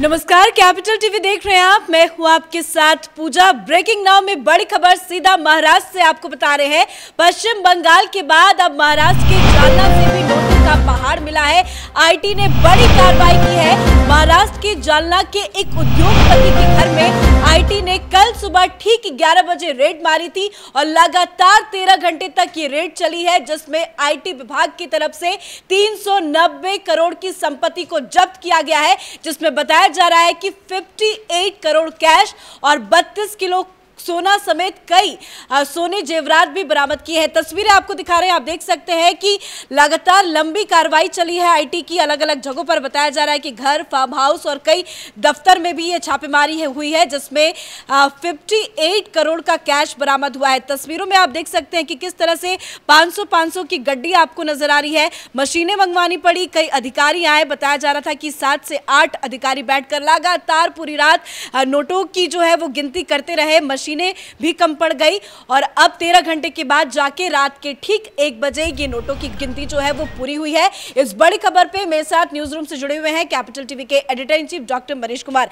नमस्कार, capital TV देख रहे हैं आप। मैं हूं आपके साथ पूजा। ब्रेकिंग नाउ में बड़ी खबर सीधा महाराष्ट्र से आपको बता रहे हैं। पश्चिम बंगाल के बाद अब महाराष्ट्र के जालना से भी नोटों का पहाड़ मिला है। आईटी ने बड़ी कार्रवाई की है। महाराष्ट्र के जालना के एक उद्योगपति के घर में आईटी ने कल सुबह ठीक 11 बजे रेड मारी थी और लगातार 13 घंटे तक ये रेड चली है, जिसमें आईटी विभाग की तरफ से 390 करोड़ की संपत्ति को जब्त किया गया है, जिसमें बताया जा रहा है कि 58 करोड़ कैश और 32 किलो सोना समेत कई सोने जेवरात भी बरामद किए हैं। तस्वीरें आपको दिखा रहे हैं, आप देख सकते हैं कि लगातार लंबी कार्रवाई चली है आईटी की। अलग अलग जगहों पर बताया जा रहा है कि घर, फार्म हाउस और कई दफ्तर में भी ये छापेमारी हुई है, जिसमें 58 करोड़ का कैश बरामद हुआ है। तस्वीरों में आप देख सकते हैं कि किस तरह से 500 की गड्डी आपको नजर आ रही है। मशीनें मंगवानी पड़ी, कई अधिकारी आए। बताया जा रहा था कि 7 से 8 अधिकारी बैठकर लगातार पूरी रात नोटों की जो है वो गिनती करते रहे। मशीनें भी कम पड़ गई और अब 13 घंटे के बाद जाके रात के ठीक 1 बजे ये नोटों की गिनती जो है वो पूरी हुई है। इस बड़ी खबर पे मेरे साथ न्यूज रूम से जुड़े हुए हैं कैपिटल टीवी के editor in chief doctor Manish Kumar.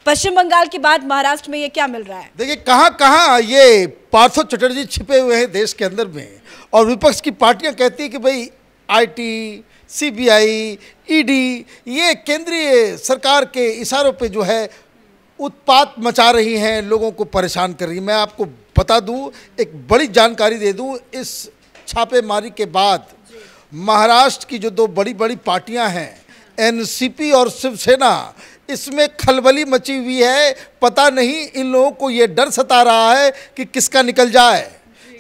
Paschim Bangal के बाद महाराष्ट्र में ये क्या मिल रहा है? देखिए, कहां ये पार्थो चटर्जी छिपे हुए हैं देश के अंदर में, और विपक्ष की पार्टियां कहती है कि भाई आईटी, सीबीआई, ईडी ये केंद्रीय सरकार के इशारों पे जो है उत्पात मचा रही हैं, लोगों को परेशान कर रही हैं। मैं आपको बता दूं, एक बड़ी जानकारी दे दूं, इस छापेमारी के बाद महाराष्ट्र की जो 2 बड़ी बड़ी पार्टियां हैं, एनसीपी और शिवसेना, इसमें खलबली मची हुई है। पता नहीं इन लोगों को ये डर सता रहा है कि किसका निकल जाए।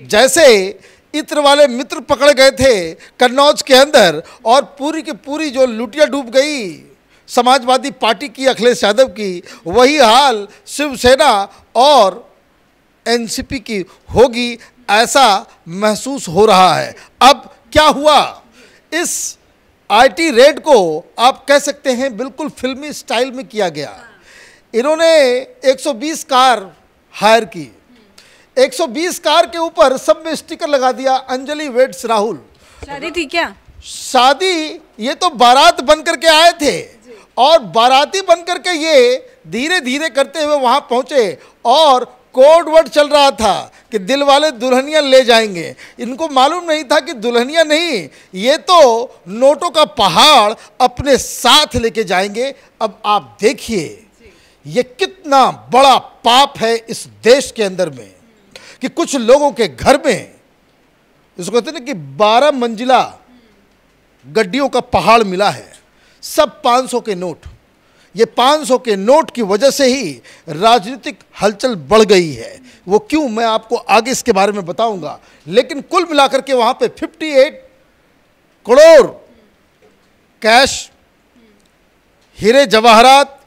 जैसे इत्र वाले मित्र पकड़ गए थे कन्नौज के अंदर और पूरी की पूरी जो लुटिया डूब गई समाजवादी पार्टी की, अखिलेश यादव की, वही हाल शिवसेना और एनसीपी की होगी, ऐसा महसूस हो रहा है। अब क्या हुआ? इस आईटी रेड को आप कह सकते हैं बिल्कुल फिल्मी स्टाइल में किया गया। इन्होंने 120 कार हायर की। 120 कार के ऊपर सब में स्टिकर लगा दिया, अंजलि वेड्स राहुल। शादी थी क्या? शादी, ये तो बारात बन करके आए थे और बाराती बनकर के ये धीरे धीरे करते हुए वहां पहुंचे और कोड वर्ड चल रहा था कि दिल वाले दुल्हनिया ले जाएंगे। इनको मालूम नहीं था कि दुल्हनिया नहीं, ये तो नोटों का पहाड़ अपने साथ लेके जाएंगे। अब आप देखिए ये कितना बड़ा पाप है इस देश के अंदर में कि कुछ लोगों के घर में, इसको कहते हैं ना कि 12 मंजिला गड्डियों का पहाड़ मिला है, सब 500 के नोट। ये 500 के नोट की वजह से ही राजनीतिक हलचल बढ़ गई है। वो क्यों, मैं आपको आगे इसके बारे में बताऊंगा। लेकिन कुल मिलाकर के वहां पे 58 करोड़ कैश, हीरे जवाहरात,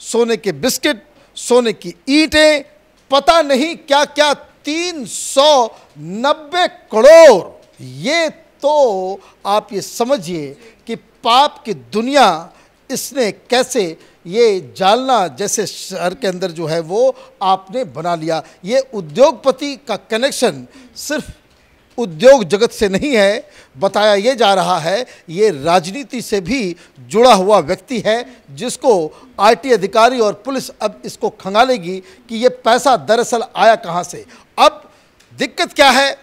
सोने के बिस्किट, सोने की ईंटें, पता नहीं क्या क्या, 390 करोड़। ये तो आप ये समझिए कि पाप की दुनिया इसने कैसे ये जालना जैसे शहर के अंदर जो है वो आपने बना लिया। ये उद्योगपति का कनेक्शन सिर्फ उद्योग जगत से नहीं है, बताया ये जा रहा है ये राजनीति से भी जुड़ा हुआ व्यक्ति है, जिसको आईटी अधिकारी और पुलिस अब इसको खंगालेगी कि ये पैसा दरअसल आया कहाँ से। अब दिक्कत क्या है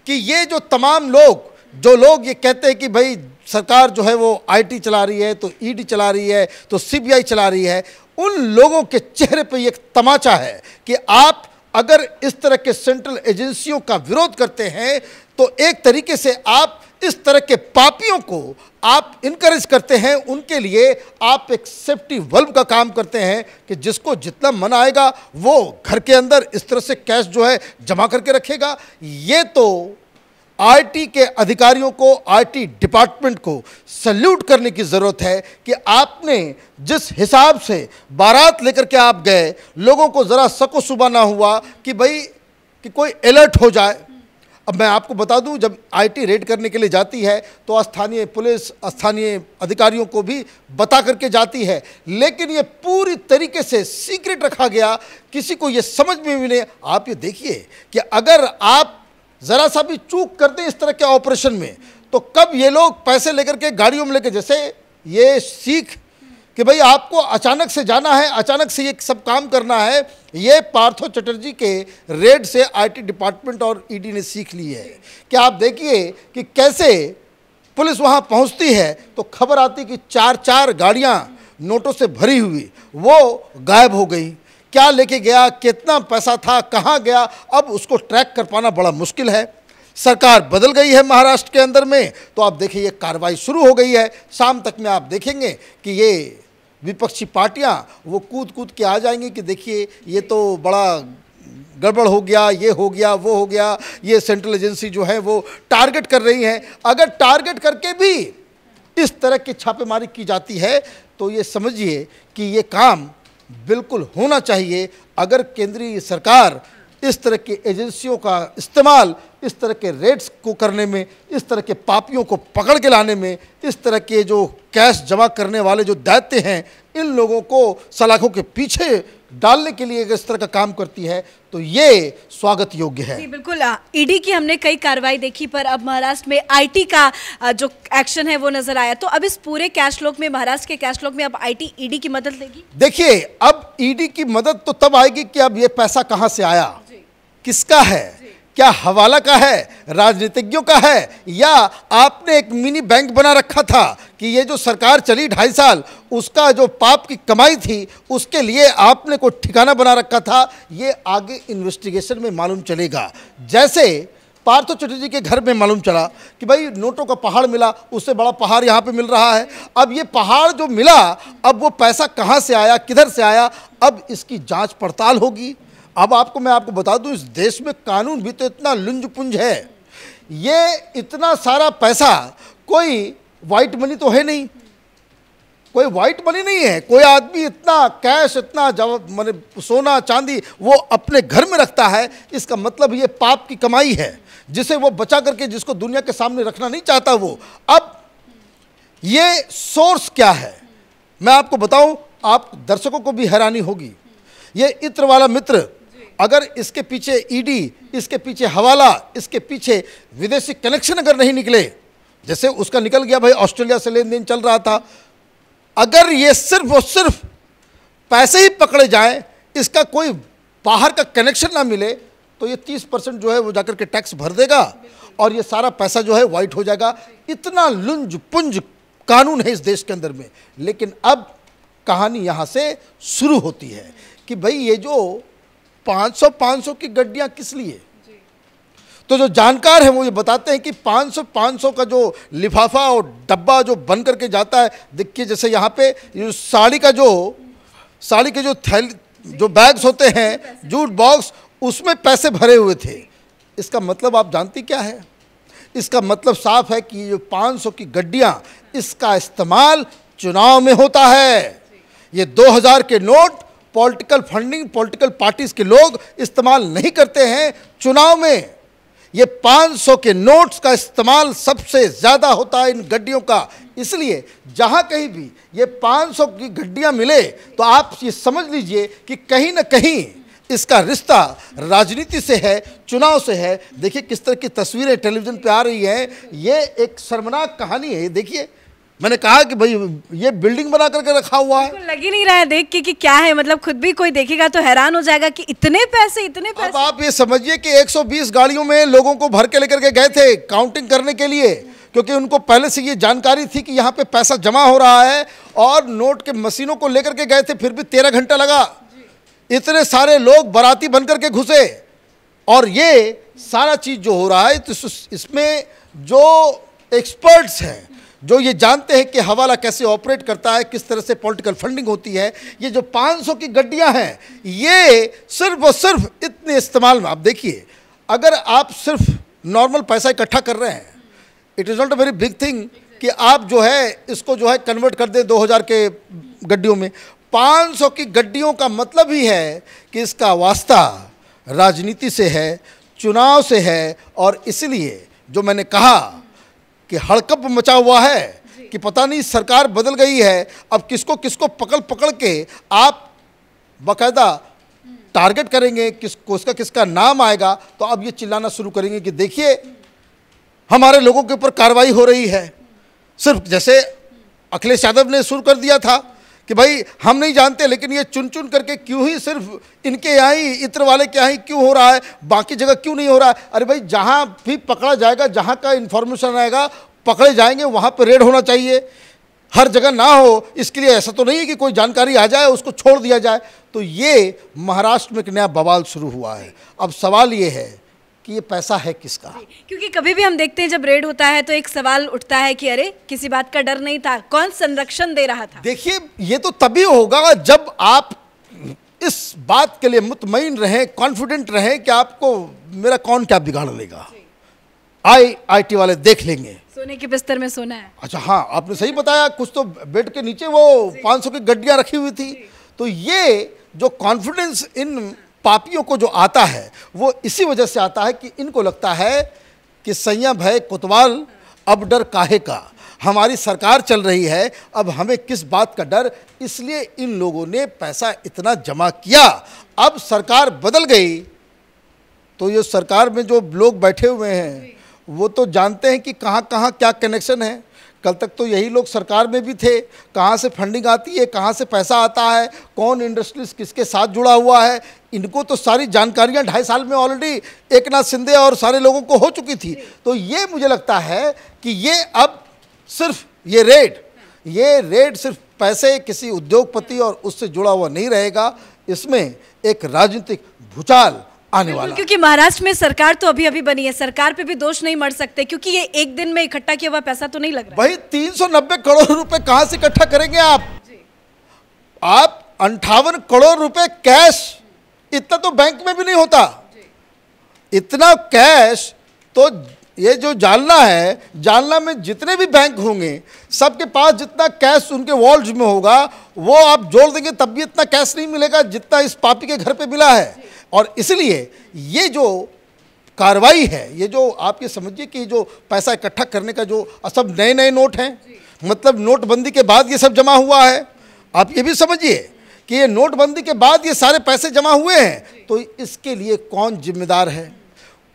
कि ये जो तमाम लोग, जो लोग ये कहते हैं कि भाई सरकार जो है वो आईटी चला रही है, तो ईडी चला रही है, तो सीबीआई चला रही है, उन लोगों के चेहरे पे एक तमाचा है कि आप अगर इस तरह के सेंट्रल एजेंसियों का विरोध करते हैं तो एक तरीके से आप इस तरह के पापियों को आप इनकरेज करते हैं। उनके लिए आप एक सेफ्टी वल्व का काम करते हैं कि जिसको जितना मन आएगा वो घर के अंदर इस तरह से कैश जो है जमा करके रखेगा। ये तो आईटी के अधिकारियों को, आईटी डिपार्टमेंट को सल्यूट करने की ज़रूरत है कि आपने जिस हिसाब से बारात लेकर के आप गए, लोगों को ज़रा सको सुबह ना हुआ कि भाई कि कोई अलर्ट हो जाए। अब मैं आपको बता दूं, जब आईटी रेड करने के लिए जाती है तो स्थानीय पुलिस, स्थानीय अधिकारियों को भी बता करके जाती है, लेकिन ये पूरी तरीके से सीक्रेट रखा गया, किसी को ये समझ में भी नहीं। आप ये देखिए कि अगर आप ज़रा सा भी चूक करते हैं इस तरह के ऑपरेशन में, तो कब ये लोग पैसे लेकर के गाड़ियों में लेकर, जैसे ये सीख कि भाई आपको अचानक से जाना है, अचानक से ये सब काम करना है। ये पार्थो चटर्जी के रेड से आईटी डिपार्टमेंट और ईडी ने सीख ली है कि आप देखिए कि कैसे पुलिस वहाँ पहुँचती है तो खबर आती कि 4-4 गाड़ियाँ नोटों से भरी हुई वो गायब हो गई। क्या लेके गया, कितना पैसा था, कहाँ गया, अब उसको ट्रैक कर पाना बड़ा मुश्किल है। सरकार बदल गई है महाराष्ट्र के अंदर में, तो आप देखिए ये कार्रवाई शुरू हो गई है। शाम तक में आप देखेंगे कि ये विपक्षी पार्टियां वो कूद कूद के आ जाएंगी कि देखिए ये तो बड़ा गड़बड़ हो गया, ये हो गया, वो हो गया, ये सेंट्रल एजेंसी जो है वो टारगेट कर रही है। अगर टारगेट करके भी इस तरह की छापेमारी की जाती है तो ये समझिए कि ये काम बिल्कुल होना चाहिए। अगर केंद्रीय सरकार इस तरह की एजेंसियों का इस्तेमाल इस तरह के रेड्स को करने में, इस तरह के पापियों को पकड़ के लाने में, इस तरह के जो कैश जमा करने वाले जो दैत्य हैं इन लोगों को सलाखों के पीछे डालने के लिए अगर इस तरह का काम करती है तो ये स्वागत योग्य है। जी बिल्कुल। ईडी की हमने कई कार्रवाई देखी, पर अब महाराष्ट्र में आईटी का जो एक्शन है वो नजर आया। तो अब इस पूरे कैश फ्लो में, महाराष्ट्र के कैश फ्लो में अब आईटी ईडी की मदद लेगी। देखिए अब ईडी की मदद तो तब आएगी कि अब ये पैसा कहां से आया, किसका है, क्या हवाला का है, राजनीतिज्ञों का है, या आपने एक मिनी बैंक बना रखा था कि ये जो सरकार चली 2.5 साल उसका जो पाप की कमाई थी उसके लिए आपने कोई ठिकाना बना रखा था। ये आगे इन्वेस्टिगेशन में मालूम चलेगा। जैसे पार्थो चटर्जी के घर में मालूम चला कि भाई नोटों का पहाड़ मिला, उससे बड़ा पहाड़ यहाँ पे मिल रहा है। अब ये पहाड़ जो मिला, अब वो पैसा कहाँ से आया, किधर से आया, अब इसकी जांच पड़ताल होगी। अब मैं आपको बता दूं, इस देश में कानून भी तो इतना लुंज पुंज है। ये इतना सारा पैसा कोई वाइट मनी तो है नहीं, कोई वाइट मनी नहीं है। कोई आदमी इतना कैश, इतना माने सोना चांदी वो अपने घर में रखता है, इसका मतलब ये पाप की कमाई है जिसे वो बचा करके, जिसको दुनिया के सामने रखना नहीं चाहता वो। अब ये सोर्स क्या है मैं आपको बताऊं, आप दर्शकों को भी हैरानी होगी। ये इत्र वाला मित्र, अगर इसके पीछे ईडी, इसके पीछे हवाला, इसके पीछे विदेशी कनेक्शन अगर नहीं निकले, जैसे उसका निकल गया भाई, ऑस्ट्रेलिया से लेन देन चल रहा था, अगर ये सिर्फ और सिर्फ पैसे ही पकड़े जाएं, इसका कोई बाहर का कनेक्शन ना मिले, तो ये 30% जो है वो जाकर के टैक्स भर देगा और ये सारा पैसा जो है वाइट हो जाएगा। इतना लुंज पुंज कानून है इस देश के अंदर में। लेकिन अब कहानी यहाँ से शुरू होती है कि भाई ये जो 500 की गड्डियाँ किस लिए, तो जो जानकार हैं वो ये बताते हैं कि 500 का जो लिफाफा और डब्बा जो बन करके जाता है, देखिए जैसे यहाँ पे साड़ी के जो थैली, जो बैग्स होते हैं, जूट बॉक्स, उसमें पैसे भरे हुए थे। इसका मतलब आप जानती क्या है? इसका मतलब साफ है कि ये 500 की गड्डियाँ, इसका इस्तेमाल चुनाव में होता है। ये 2000 के note political funding, political parties के लोग इस्तेमाल नहीं करते हैं चुनाव में। ये 500 के नोट्स का इस्तेमाल सबसे ज़्यादा होता है इन गड्डियों का। इसलिए जहाँ कहीं भी ये 500 की गड्डियाँ मिले तो आप ये समझ लीजिए कि कहीं ना कहीं इसका रिश्ता राजनीति से है, चुनाव से है। देखिए किस तरह की तस्वीरें टेलीविज़न पे आ रही हैं। ये एक शर्मनाक कहानी है। देखिए, मैंने कहा कि भाई ये बिल्डिंग बना करके रखा हुआ है। लग ही नहीं रहा है देख के कि क्या है, मतलब खुद भी कोई देखेगा तो हैरान हो जाएगा कि इतने पैसे। अब आप ये समझिए कि 120 गाड़ियों में लोगों को भर के लेकर के गए थे काउंटिंग करने के लिए, क्योंकि उनको पहले से ये जानकारी थी कि यहाँ पे पैसा जमा हो रहा है, और नोट के मशीनों को लेकर के गए थे। फिर भी 13 घंटा लगा। इतने सारे लोग बाराती बन करके घुसे, और ये सारा चीज़ जो हो रहा है तो इसमें जो एक्सपर्ट्स हैं, जो ये जानते हैं कि हवाला कैसे ऑपरेट करता है, किस तरह से पॉलिटिकल फंडिंग होती है, ये जो 500 की गड्डियां हैं, ये सिर्फ और सिर्फ इतने इस्तेमाल में। आप देखिए, अगर आप सिर्फ नॉर्मल पैसा इकट्ठा कर रहे हैं, it is not a very big thing कि आप जो है इसको जो है कन्वर्ट कर दें 2000 के गड्डियों में। 500 की गड्डियों का मतलब ही है कि इसका वास्ता राजनीति से है, चुनाव से है। और इसलिए जो मैंने कहा कि हड़कंप मचा हुआ है कि पता नहीं सरकार बदल गई है, अब किसको किसको पकड़ के आप बाकायदा टारगेट करेंगे, किसका नाम आएगा, तो अब ये चिल्लाना शुरू करेंगे कि देखिए हमारे लोगों के ऊपर कार्रवाई हो रही है। सिर्फ जैसे अखिलेश यादव ने शुरू कर दिया था कि भाई हम नहीं जानते, लेकिन ये चुन चुन करके क्यों ही सिर्फ इनके यहाँ ही, इत्र वाले के यहाँ ही क्यों हो रहा है, बाकी जगह क्यों नहीं हो रहा है? अरे भाई जहाँ भी पकड़ा जाएगा, जहाँ का इन्फॉर्मेशन आएगा पकड़े जाएंगे, वहाँ पर रेड होना चाहिए। हर जगह ना हो, इसके लिए ऐसा तो नहीं है कि कोई जानकारी आ जाए उसको छोड़ दिया जाए। तो ये महाराष्ट्र में एक नया बवाल शुरू हुआ है। अब सवाल ये है कि ये पैसा है किसका? क्योंकि कभी भी हम देखते हैं जब रेड होता है तो एक सवाल उठता है कि अरे किसी बात का डर नहीं था, कौन संरक्षण दे रहा था? देखिए, ये तो तभी होगा जब आप इस बात के लिए मुतमईन रहें, कॉन्फिडेंट रहें कि आपको मेरा कौन क्या बिगाड़ लेगा। आईटी वाले देख लेंगे। सोने के बिस्तर में सोना है। अच्छा, हाँ, आपने सही बताया। कुछ तो बेड के नीचे वो 500 की गड्डियां रखी हुई थी। तो ये जो कॉन्फिडेंस इन पापियों को जो आता है वो इसी वजह से आता है कि इनको लगता है कि सैया भय कोतवाल, अब डर काहे का, हमारी सरकार चल रही है, अब हमें किस बात का डर। इसलिए इन लोगों ने पैसा इतना जमा किया। अब सरकार बदल गई तो ये सरकार में जो लोग बैठे हुए हैं वो तो जानते हैं कि कहाँ कहाँ क्या कनेक्शन है। कल तक तो यही लोग सरकार में भी थे, कहाँ से फंडिंग आती है, कहाँ से पैसा आता है, कौन इंडस्ट्रीज किसके साथ जुड़ा हुआ है, इनको तो सारी जानकारियाँ 2.5 साल में ऑलरेडी एकनाथ शिंदे और सारे लोगों को हो चुकी थी। तो ये मुझे लगता है कि ये अब सिर्फ ये रेड सिर्फ पैसे किसी उद्योगपति और उससे जुड़ा हुआ नहीं रहेगा, इसमें एक राजनीतिक भूचाल आने वाला। क्योंकि महाराष्ट्र में सरकार तो अभी अभी बनी है, सरकार पे भी दोष नहीं मर सकते क्योंकि ये एक दिन में इकट्ठा किया हुआ पैसा तो नहीं लग रहा। भाई 390 करोड़ रुपए कहां से इकट्ठा करेंगे आप? 58 करोड़ रुपए कैश, इतना तो बैंक में भी नहीं होता। इतना कैश तो ये जो जालना है, जालना में जितने भी बैंक होंगे सबके पास जितना कैश उनके वॉल्ट में होगा वो आप जोड़ देंगे तब भी इतना कैश नहीं मिलेगा जितना इस पापी के घर पे मिला है। और इसलिए ये जो कार्रवाई है, ये जो आप ये समझिए कि जो पैसा इकट्ठा करने का जो सब नए नए नोट हैं, मतलब नोटबंदी के बाद ये सब जमा हुआ है। आप ये भी समझिए कि ये नोटबंदी के बाद ये सारे पैसे जमा हुए हैं। तो इसके लिए कौन जिम्मेदार है,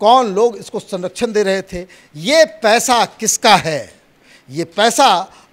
कौन लोग इसको संरक्षण दे रहे थे, ये पैसा किसका है? ये पैसा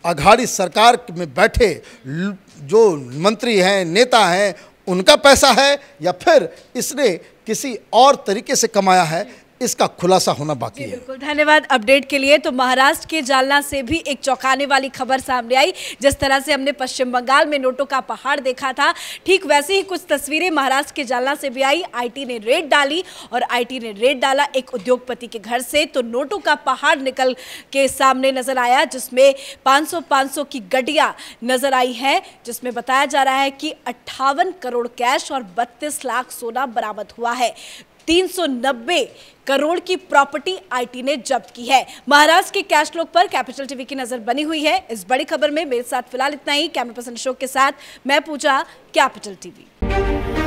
अघाड़ी सरकार में बैठे जो मंत्री हैं, नेता हैं, उनका पैसा है या फिर इसने किसी और तरीके से कमाया है, इसका खुलासा होना बाकी है। बिल्कुल, धन्यवाद अपडेट के लिए। तो महाराष्ट्र के जालना से भी एक चौंकाने वाली खबर सामने आई। जिस तरह से हमने पश्चिम बंगाल में नोटों का पहाड़ देखा था, ठीक वैसे ही कुछ तस्वीरें महाराष्ट्र के जालना से भी आई। आईटी ने रेड डाली और आईटी ने रेड डाला एक उद्योगपति के घर से, तो नोटों का पहाड़ निकल के सामने नजर आया, जिसमें 500 की गड्डियां नजर आई है, जिसमें बताया जा रहा है कि 58 करोड़ कैश और 32 लाख सोना बरामद हुआ है। 390 करोड़ की प्रॉपर्टी आईटी ने जब्त की है। महाराष्ट्र के कैश फ्लो पर कैपिटल टीवी की नजर बनी हुई है। इस बड़ी खबर में मेरे साथ फिलहाल इतना ही। कैमरा पर्सन अशोक के साथ मैं पूजा, कैपिटल टीवी।